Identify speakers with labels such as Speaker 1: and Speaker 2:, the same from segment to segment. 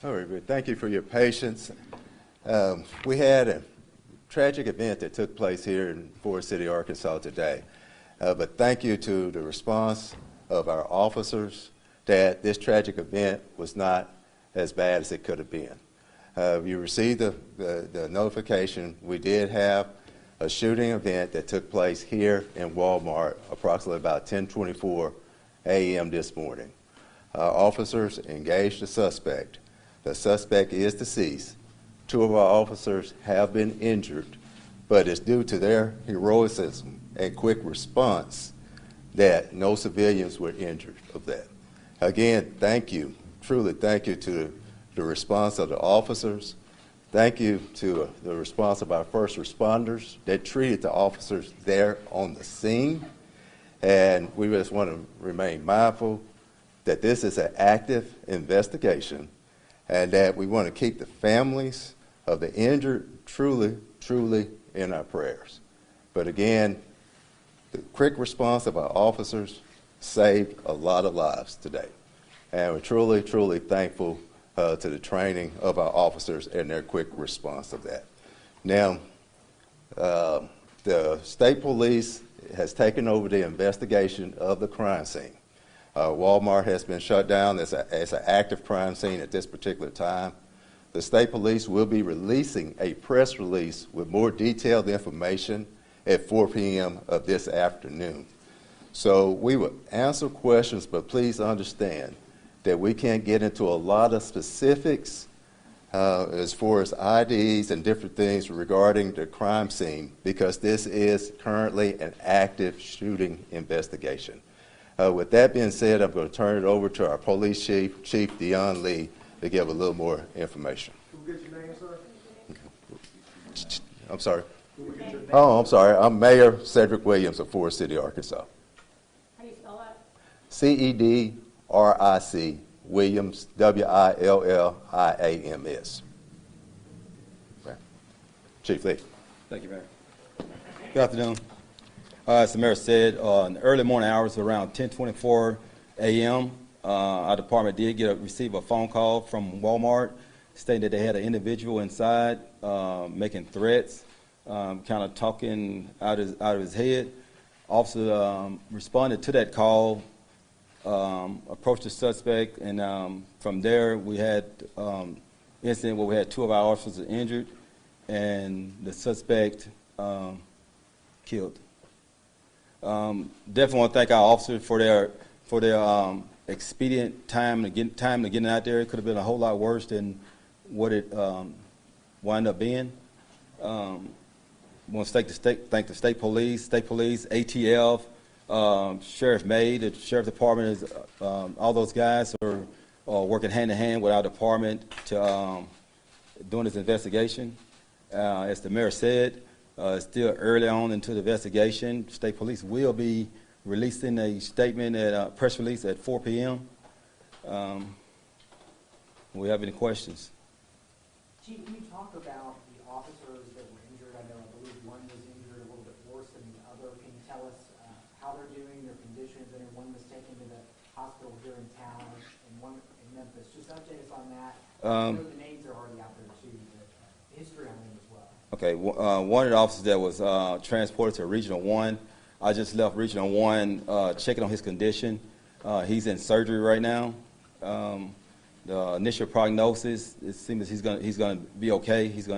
Speaker 1: All right, good. Thank you for your patience. We had a tragic event that took place here in Forrest City, Arkansas today. But thank you to the response of our officers that this tragic event was not as bad as it could have been. You received the notification. We did have a shooting event that took place here in Walmart approximately about 10:24 a.m. this morning. Our officers engaged the suspect. The suspect is deceased. 2 of our officers have been injured, but it's due to their heroism and quick response that no civilians were injured of that. Again, thank you, truly thank you to the response of the officers. Thank you to the response of our first responders that treated the officers there on the scene. And we just want to remain mindful that this is an active investigation and that we want to keep the families of the injured truly, truly in our prayers. But again, the quick response of our officers saved a lot of lives today. And we're truly, truly thankful to the training of our officers and their quick response of that. Now, the state police has taken over the investigation of the crime scene. Walmart has been shut down as an active crime scene at this particular time. The state police will be releasing a press release with more detailed information at 4 p.m. of this afternoon. So we will answer questions, but please understand that we can't get into a lot of specifics as far as IDs and different things regarding the crime scene because this is currently an active shooting investigation. With that being said, I'm going to turn it over to our police chief, Chief Deon Lee, to give a little more information.
Speaker 2: Who gets your name, sir?
Speaker 1: I'm sorry. Oh, I'm sorry. I'm Mayor Cedric Williams of Forrest City, Arkansas.
Speaker 3: How do you spell that?
Speaker 1: CEDRIC Williams, WILLIAMS. Okay. Chief Lee.
Speaker 4: Thank you, Mayor. Good afternoon. As the Mayor said, in the early morning hours around 10:24 a.m., our department did receive a phone call from Walmart stating that they had an individual inside making threats, kind of talking out of his head. Officer responded to that call, approached the suspect, and from there we had incident where we had 2 of our officers injured and the suspect killed. Definitely want to thank our officers for their expedient time to getting out there. It could have been a whole lot worse than what it wound up being. I want to thank the state police, ATF, Sheriff May, the Sheriff Department, all those guys are working hand in hand with our department to doing this investigation. As the Mayor said, it's still early on into the investigation. State police will be releasing a statement at a press release at 4 p.m. Do we have any questions?
Speaker 2: Chief, can you talk about the officers that were injured? I believe one was injured a little bit worse than the other. Can you tell us how they're doing, their conditions? I know one was taken to the hospital here in town and one in Memphis. Just update us on that. I know the names are already out there too, but history on them as well.
Speaker 4: Okay, one of the officers that was transported to Regional 1, I just left Regional 1 checking on his condition. He's in surgery right now. The initial prognosis, it seems he's going to be okay. He's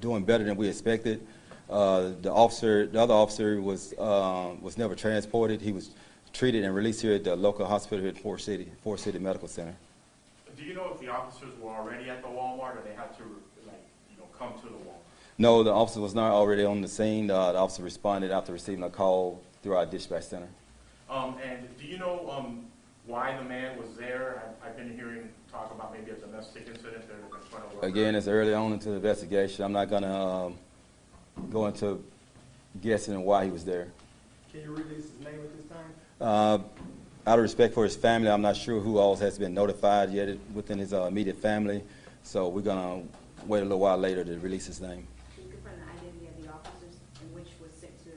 Speaker 4: doing better than we expected. The other officer was never transported. He was treated and released here at the local hospital here in Forrest City Medical Center.
Speaker 5: Do you know if the officers were already at the Walmart or they had to come to the Walmart?
Speaker 4: No, the officer was not already on the scene. The officer responded after receiving a call through our dispatch center.
Speaker 5: And do you know why the man was there? I've been hearing talk about maybe a domestic incident there in front of work.
Speaker 4: Again, it's early on into the investigation. I'm not going to go into guessing why he was there.
Speaker 2: Can you release his name at this time?
Speaker 4: Out of respect for his family, I'm not sure who else has been notified yet within his immediate family. So we're going to wait a little while later to release his name.
Speaker 3: Can you confirm the identity of the officers and which was sent to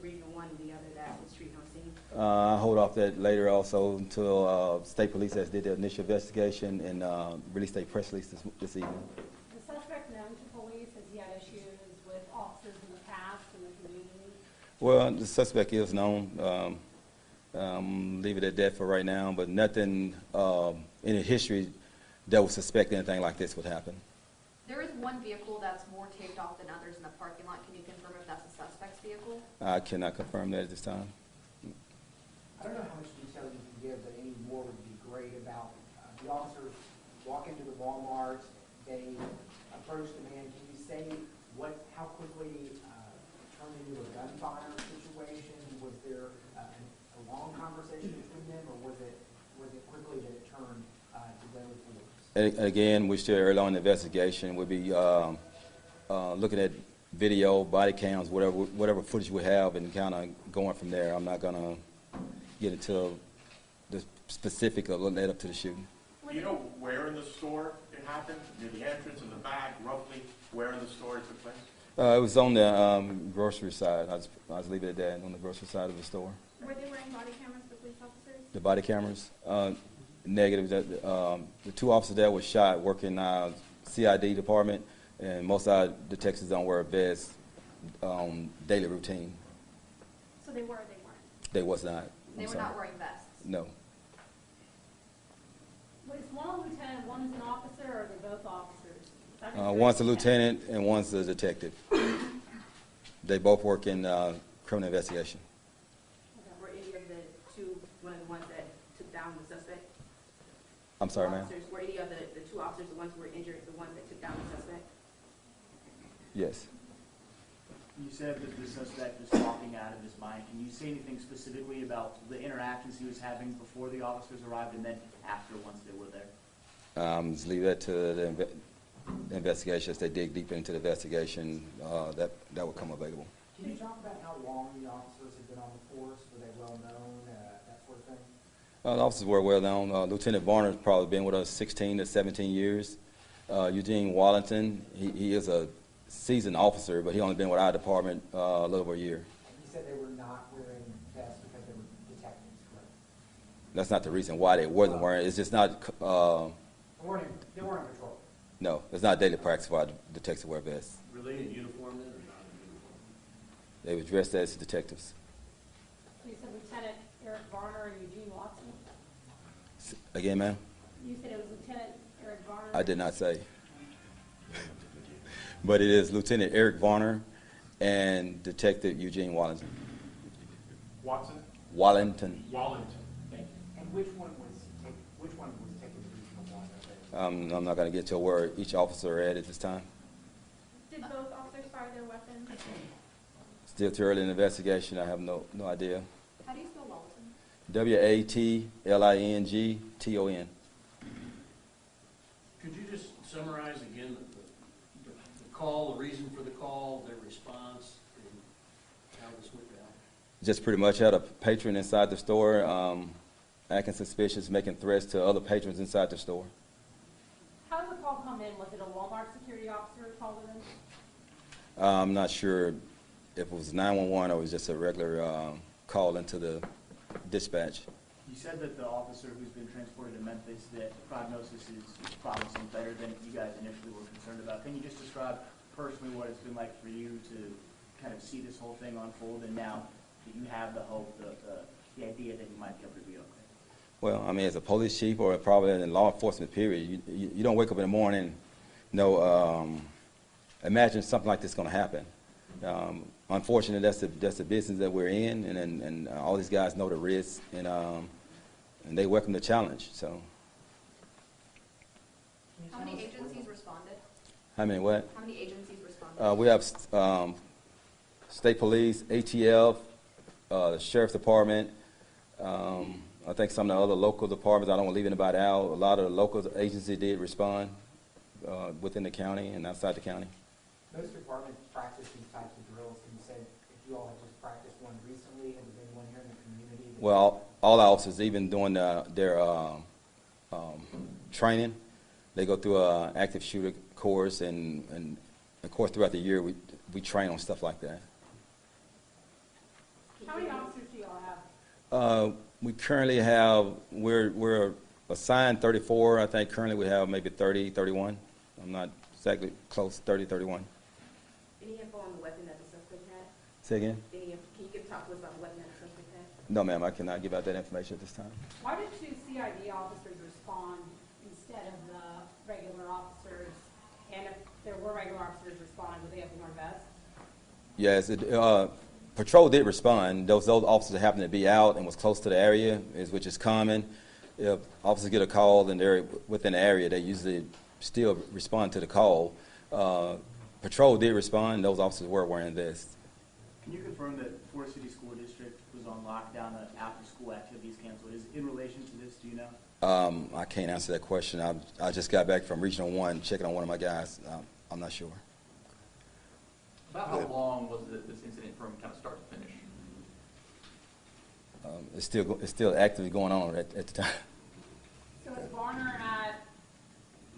Speaker 3: Regional 1 and the other that was treated on scene?
Speaker 4: I'll hold off that later also until state police has did their initial investigation and released a press release this evening.
Speaker 3: The suspect known to police, has he had issues with officers in the past in the community?
Speaker 4: Well, the suspect is known. Leave it at that for right now, but nothing in the history that would suspect anything like this would happen.
Speaker 6: There is one vehicle that's more taped off than others in the parking lot. Can you confirm if that's a suspect's vehicle?
Speaker 4: I cannot confirm that at this time.
Speaker 2: I don't know how much detail you can give, but any more would be great about the officers walk into the Walmart, they approach the man. Can you say how quickly it turned into a gunfire situation? Was there a long conversation between them, or was it quickly that it turned to deadly force?
Speaker 4: Again, we're still early on in the investigation. We'll be looking at video, body cams, whatever footage we have, and kind of going from there. I'm not going to get into the specific of what led up to the shooting.
Speaker 5: Do you know where in the store it happened? Near the entrance, in the back, roughly where in the store it took place?
Speaker 4: It was on the grocery side. I was leaving it at that, on the grocery side of the store.
Speaker 3: Were they wearing body cameras, the police officers?
Speaker 4: The body cameras, negative. The two officers that were shot working CID department, and most of our detectives don't wear vests on daily routine.
Speaker 3: So they were, they weren't?
Speaker 4: They was not.
Speaker 6: They were not wearing vests.
Speaker 4: No.
Speaker 3: Was one a lieutenant, one's an officer, or are they both officers?
Speaker 4: One's a lieutenant and one's a detective. They both work in criminal investigation.
Speaker 7: Were any of the two one of the ones that took down the suspect?
Speaker 4: I'm sorry, ma'am?
Speaker 7: Officers, were any of the two officers the ones who were injured, the ones that took down the suspect?
Speaker 4: Yes.
Speaker 8: You said that the suspect was talking out of his mind. Can you say anything specifically about the interactions he was having before the officers arrived and then after, once they were there?
Speaker 4: Just leave that to the investigation. As they dig deep into the investigation, that will come available.
Speaker 2: Can you talk about how long the officers had been on the force? Were they well known, that sort of thing?
Speaker 4: The officers were well known. Lieutenant Varner's probably been with us 16 to 17 years. Eugene Wallington, he is a seasoned officer, but he only been with our department a little over a year.
Speaker 2: You said they were not wearing vests because they were detectives, correct?
Speaker 4: That's not the reason why they wasn't wearing. It's just not.
Speaker 2: They weren't in patrol.
Speaker 4: No, it's not daily practice for our detectives to wear vests.
Speaker 9: Were they in uniform then, or not in uniform?
Speaker 4: They were dressed as detectives.
Speaker 3: So you said Lieutenant Eric Varner and Eugene Watson?
Speaker 4: Again, ma'am?
Speaker 3: You said it was Lieutenant Eric Varner?
Speaker 4: I did not say. But it is Lieutenant Eric Varner and Detective Eugene Wallington.
Speaker 5: Watson?
Speaker 4: Wallington.
Speaker 5: Wallington. Thank you.
Speaker 2: And which one was taking the regional one?
Speaker 4: I'm not going to get to where each officer at this time.
Speaker 3: Did both officers fire their weapons?
Speaker 4: Still too early in the investigation. I have no idea.
Speaker 6: How do you spell Walton?
Speaker 4: Watlington.
Speaker 9: Could you just summarize again the call, the reason for the call, their response, and how this went down?
Speaker 4: Just pretty much had a patron inside the store acting suspicious, making threats to other patrons inside the store.
Speaker 3: How did the call come in? Was it a Walmart security officer who called it in?
Speaker 4: I'm not sure if it was 911 or it was just a regular call into the dispatch.
Speaker 8: You said that the officer who's been transported to Memphis, that the prognosis is promising, better than you guys initially were concerned about. Can you just describe personally what it's been like for you to kind of see this whole thing unfold, and now that you have the hope, the idea that you might be able to be okay?
Speaker 4: Well, I mean, as a police chief or probably in law enforcement period, you don't wake up in the morning, imagine something like this is going to happen. Unfortunately, that's the business that we're in, and all these guys know the risks, and they welcome the challenge. So,
Speaker 6: How many agencies responded?
Speaker 4: how many what?
Speaker 6: How many agencies responded?
Speaker 4: We have state police, ATF, the sheriff's department. I think some of the other local departments. I don't want to leave anybody out. A lot of the local agencies did respond within the county and outside the county.
Speaker 2: Most departments practice these types of drills. Can you say if you all have just practiced one recently? Has there been one here in the community?
Speaker 4: Well, all our officers, even doing their training, they go through an active shooter course, and of course throughout the year we train on stuff like that.
Speaker 3: How many officers do y'all
Speaker 4: We currently have, we're assigned 34. I think currently we have maybe 30, 31. I'm not exactly close, 30, 31.
Speaker 7: Any info on the weapon that the suspect had?
Speaker 4: Say again?
Speaker 7: Can you talk to us about the weapon that the suspect had?
Speaker 4: No, ma'am, I cannot give out that information at this time.
Speaker 3: Why did two CID officers respond instead of the regular officers? And if there were regular officers responding, would they have worn vests?
Speaker 4: Yes, patrol did respond. Those officers happened to be out and was close to the area, which is common. If officers get a call and they're within the area, they usually still respond to the call. Patrol did respond. Those officers were wearing vests.
Speaker 8: Can you confirm that Forrest City School District was on lockdown after school activities canceled? Is in relation to this, do you know?
Speaker 4: I can't answer that question. I just got back from Regional 1 checking on one of my guys. I'm not sure.
Speaker 10: About how long was this incident from kind of start to finish?
Speaker 4: It's still actively going on at the time.
Speaker 3: So is Varner at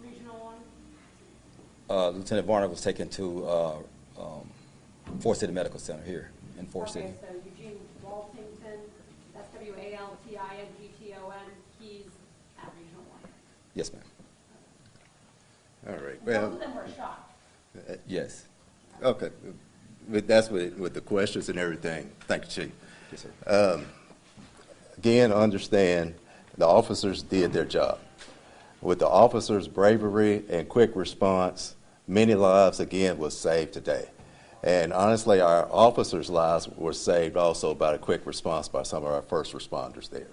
Speaker 3: Regional 1?
Speaker 4: Lieutenant Varner was taken to Forrest City Medical Center here in Forrest City.
Speaker 3: Okay, so Eugene Waltington, that's Waltington, he's at Regional 1.
Speaker 4: Yes, ma'am.
Speaker 1: All right.
Speaker 3: Both
Speaker 1: Well,
Speaker 3: of them were shot.
Speaker 4: Yes.
Speaker 1: okay. That's with the questions and everything. Thank you, Chief.
Speaker 4: Yes, sir.
Speaker 1: Again, understand the officers did their job. With the officers' bravery and quick response, many lives again was saved today. And honestly, our officers' lives were saved also by a quick response by some of our first responders there.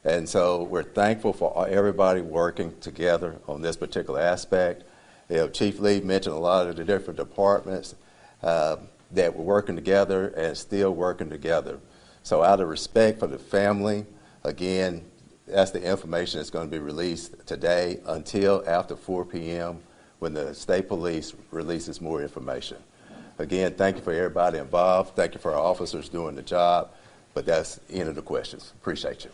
Speaker 1: And so we're thankful for everybody working together on this particular aspect. You know, Chief Lee mentioned a lot of the different departments that were working together and still working together. So out of respect for the family, again, that's the information that's going to be released today until after 4 p.m. when the state police releases more information. Again, thank you for everybody involved. Thank you for our officers doing the job. But that's the end of the questions. Appreciate you.